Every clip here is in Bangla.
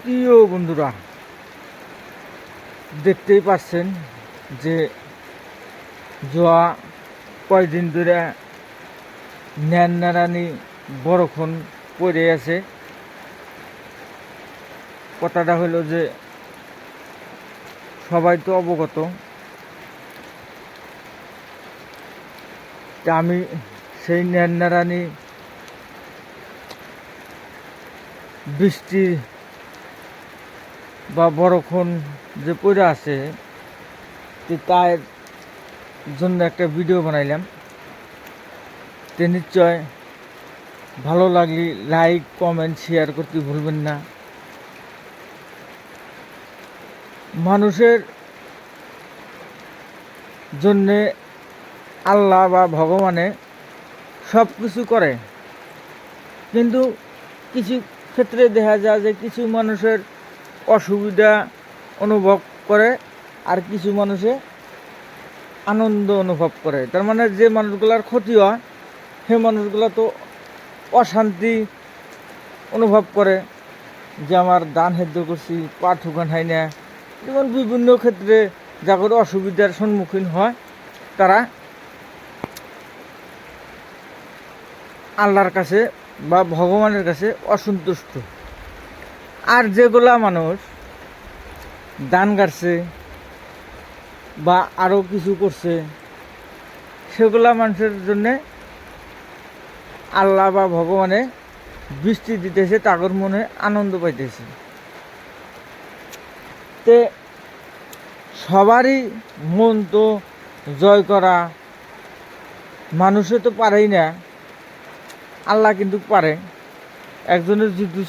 প্রিয় বন্ধুরা, দেখতেই পাচ্ছেন যে জোয়া কয়দিন ধরে ন্যান্নারানি বরক্ষণ পড়ে আছে। কথাটা হলো যে সবাই তো অবগত, তা আমি সেই ন্যান্নারানি বৃষ্টি বা বরক্ষণ যে পড়ে আছে তার জন্য একটা ভিডিও বানাইলাম। তে নিশ্চয় ভালো লাগলে লাইক কমেন্ট শেয়ার করতে ভুলবেন না। মানুষের জন্যে আল্লাহ বা ভগবানে সব কিছু করে, কিন্তু কিছু ক্ষেত্রে দেখা যায় যে কিছু মানুষের অসুবিধা অনুভব করে আর কিছু মানুষে আনন্দ অনুভব করে। তার মানে যে মানুষগুলার ক্ষতি হয় সেই মানুষগুলো তো অশান্তি অনুভব করে যে আমার ধান সেদ্ধ করছি, পা ঠুকান হয় না, যেমন বিভিন্ন ক্ষেত্রে যাদের অসুবিধার সম্মুখীন হয় তারা আল্লাহর কাছে বা ভগবানের কাছে অসন্তুষ্ট। আর যেগুলা মানুষ দান গাড়ছে বা আরও কিছু করছে সেগুলা মানুষের জন্যে আল্লাহ বা ভগবানে বৃষ্টি দিতেছে, তাগর মনে আনন্দ পাইতেছে। তে সবারই মন তো জয় করা মানুষে তো পারেই না, আল্লাহ কিন্তু পারে। একজনের যদি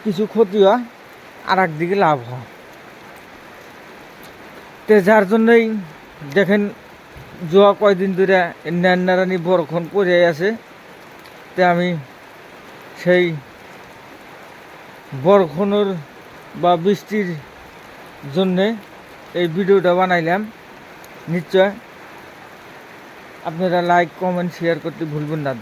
কিছু ক্ষতি হয় আর একদিকে লাভ হয়। তে যার জন্যই দেখেন জোয়া কয়দিন ধরে ন্যান্নারানি বরক্ষণ পড়ে আছে। তে আমি সেই বরক্ষণের বা বৃষ্টির জন্যে এই ভিডিওটা বানাইলাম। নিশ্চয় আপনারা লাইক কমেন্ট শেয়ার করতে ভুলবেন না।